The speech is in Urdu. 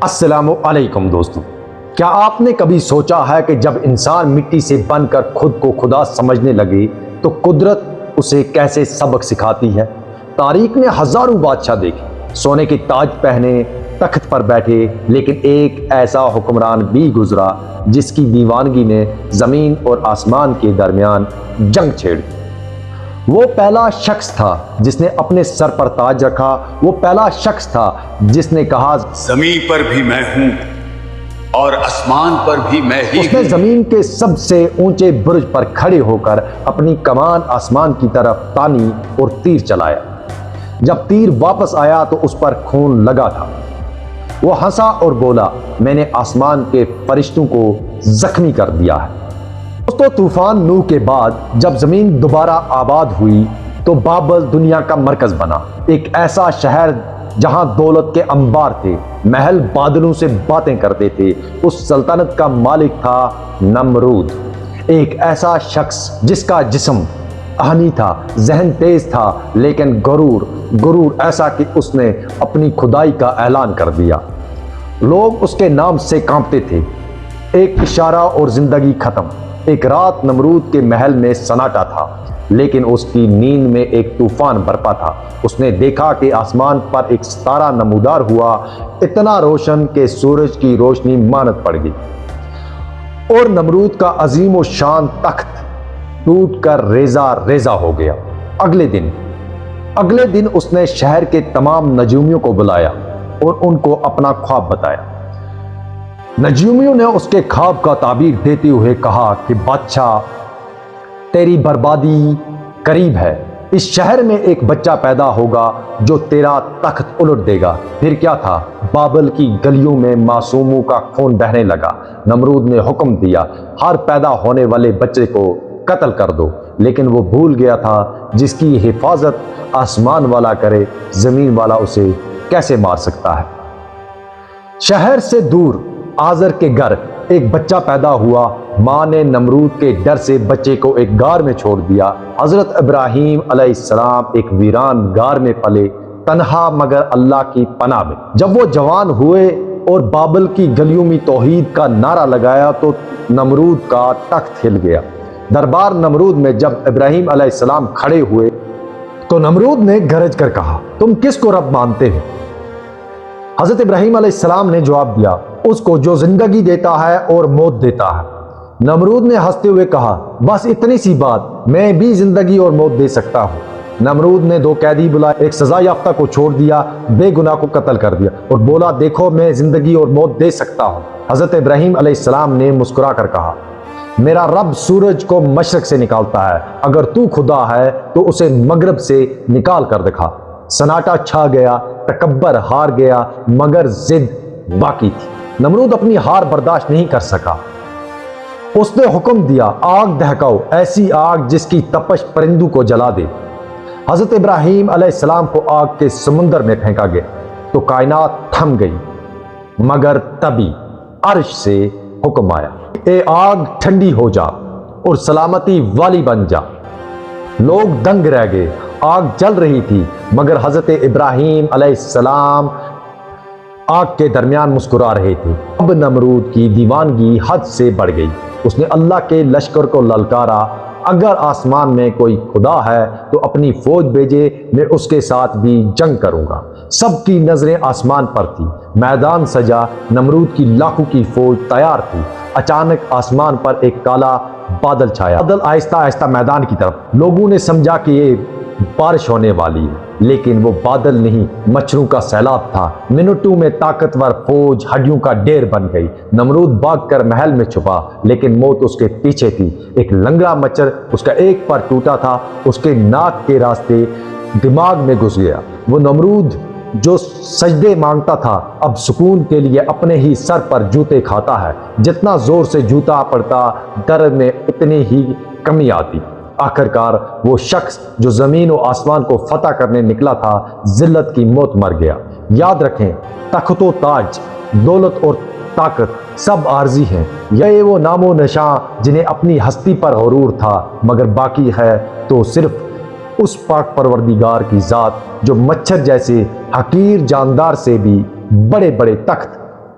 السلام علیکم دوستو، کیا آپ نے کبھی سوچا ہے کہ جب انسان مٹی سے بن کر خود کو خدا سمجھنے لگے تو قدرت اسے کیسے سبق سکھاتی ہے؟ تاریخ نے ہزاروں بادشاہ دیکھے، سونے کے تاج پہنے تخت پر بیٹھے، لیکن ایک ایسا حکمران بھی گزرا جس کی دیوانگی نے زمین اور آسمان کے درمیان جنگ چھیڑ دی۔ وہ پہلا شخص تھا جس نے اپنے سر پر تاج رکھا، وہ پہلا شخص تھا جس نے کہا زمین پر بھی میں ہوں اور آسمان پر بھی میں ہی اس نے ہوں۔ زمین کے سب سے اونچے برج پر کھڑے ہو کر اپنی کمان آسمان کی طرف تانی اور تیر چلایا۔ جب تیر واپس آیا تو اس پر خون لگا تھا۔ وہ ہنسا اور بولا، میں نے آسمان کے فرشتوں کو زخمی کر دیا ہے۔ دوستو، طوفان نوح کے بعد جب زمین دوبارہ آباد ہوئی تو بابل دنیا کا مرکز بنا، ایک ایسا شہر جہاں دولت کے انبار تھے، محل بادلوں سے باتیں کرتے تھے۔ اس سلطنت کا مالک تھا نمرود، ایک ایسا شخص جس کا جسم اہمی تھا، ذہن تیز تھا، لیکن غرور ایسا کہ اس نے اپنی خدائی کا اعلان کر دیا۔ لوگ اس کے نام سے کانپتے تھے۔ ایک اشارہ اور زندگی ختم۔ ایک رات نمرود کے محل میں سناٹا تھا، لیکن اس کی نیند میں ایک طوفان برپا تھا۔ اس نے دیکھا کہ آسمان پر ایک ستارہ نمودار ہوا، اتنا روشن کہ سورج کی روشنی مانت پڑ گئی، اور نمرود کا عظیم و شان تخت ٹوٹ کر ریزہ ریزہ ہو گیا۔ اگلے دن اس نے شہر کے تمام نجومیوں کو بلایا اور ان کو اپنا خواب بتایا۔ نجومیوں نے اس کے خواب کا تعبیر دیتے ہوئے کہا کہ بادشاہ، تیری بربادی قریب ہے۔ اس شہر میں ایک بچہ پیدا ہوگا جو تیرا تخت الٹ دے گا۔ پھر کیا تھا؟ بابل کی گلیوں میں معصوموں کا خون بہنے لگا۔ نمرود نے حکم دیا، ہر پیدا ہونے والے بچے کو قتل کر دو، لیکن وہ بھول گیا تھا جس کی حفاظت آسمان والا کرے، زمین والا اسے کیسے مار سکتا ہے؟ شہر سے دور آزر کے گھر ایک بچہ پیدا ہوا۔ ماں نے نمرود کے ڈر سے بچے کو ایک غار میں چھوڑ دیا۔ حضرت ابراہیم علیہ السلام ایک ویران غار میں پلے، تنہا مگر اللہ کی پناہ میں۔ جب وہ جوان ہوئے اور بابل کی گلیوں میں توحید کا نعرہ لگایا تو نمرود کا تخت ہل گیا۔ دربار نمرود میں جب ابراہیم علیہ السلام کھڑے ہوئے تو نمرود نے گرج کر کہا، تم کس کو رب مانتے ہو؟ حضرت ابراہیم علیہ السلام نے جواب دیا، اس کو جو زندگی دیتا ہے اور موت دیتا ہے۔ نمرود نے ہنستے ہوئے کہا، بس اتنی سی بات، میں بھی زندگی اور موت دے سکتا ہوں۔ نمرود نے 2 قیدی بلائے، ایک سزا یافتہ کو چھوڑ دیا، بے گناہ کو قتل کر دیا، اور بولا، دیکھو میں زندگی اور موت دے سکتا ہوں۔ حضرت ابراہیم علیہ السلام نے مسکرا کر کہا، میرا رب سورج کو مشرق سے نکالتا ہے، اگر تو خدا ہے تو اسے مغرب سے نکال کر دکھا۔ سناٹا چھا گیا، تکبر ہار گیا، مگر ضد باقی تھی۔ نمرود اپنی ہار برداشت نہیں کر سکا۔ اس نے حکم دیا، آگ دہکاؤ، ایسی آگ جس کی تپش پرندوں کو جلا دے۔ حضرت ابراہیم علیہ السلام کو آگ کے سمندر میں پھینکا گیا تو کائنات تھم گئی، مگر تبھی عرش سے حکم آیا، اے آگ ٹھنڈی ہو جا اور سلامتی والی بن جا۔ لوگ دنگ رہ گئے۔ آگ جل رہی تھی، مگر حضرت ابراہیم علیہ السلام آگ کے درمیان مسکرا رہے تھے۔ اب نمرود کی دیوانگی حد سے بڑھ گئی۔ اس نے اللہ کے لشکر کو للکارا، اگر آسمان میں کوئی خدا ہے تو اپنی فوج بھیجے، میں اس کے ساتھ بھی جنگ کروں گا۔ سب کی نظریں آسمان پر تھی۔ میدان سجا، نمرود کی لاکھوں کی فوج تیار تھی۔ اچانک آسمان پر ایک کالا بادل چھایا۔ بادل آہستہ آہستہ میدان کی طرف۔ لوگوں نے سمجھا کہ یہ بارش ہونے والی ہے، لیکن وہ بادل نہیں، مچھروں کا سیلاب تھا۔ منٹوں میں طاقتور فوج ہڈیوں کا ڈھیر بن گئی۔ نمرود بھاگ کر محل میں چھپا، لیکن موت اس کے پیچھے تھی۔ ایک لنگڑا مچھر، اس کا ایک پر ٹوٹا تھا، اس کے ناک کے راستے دماغ میں گھس گیا۔ وہ نمرود جو سجدے مانگتا تھا، اب سکون کے لیے اپنے ہی سر پر جوتے کھاتا ہے۔ جتنا زور سے جوتا پڑتا، درد میں اتنی ہی کمی آتی۔ آخرکار وہ شخص جو زمین و آسمان کو فتح کرنے نکلا تھا، ذلت کی موت مر گیا۔ یاد رکھیں، تخت و تاج، دولت اور طاقت سب عارضی ہیں۔ یہ وہ نام و نشاں جنہیں اپنی ہستی پر غرور تھا، مگر باقی ہے تو صرف اس پاک پروردگار کی ذات جو مچھر جیسے حقیر جاندار سے بھی بڑے بڑے تخت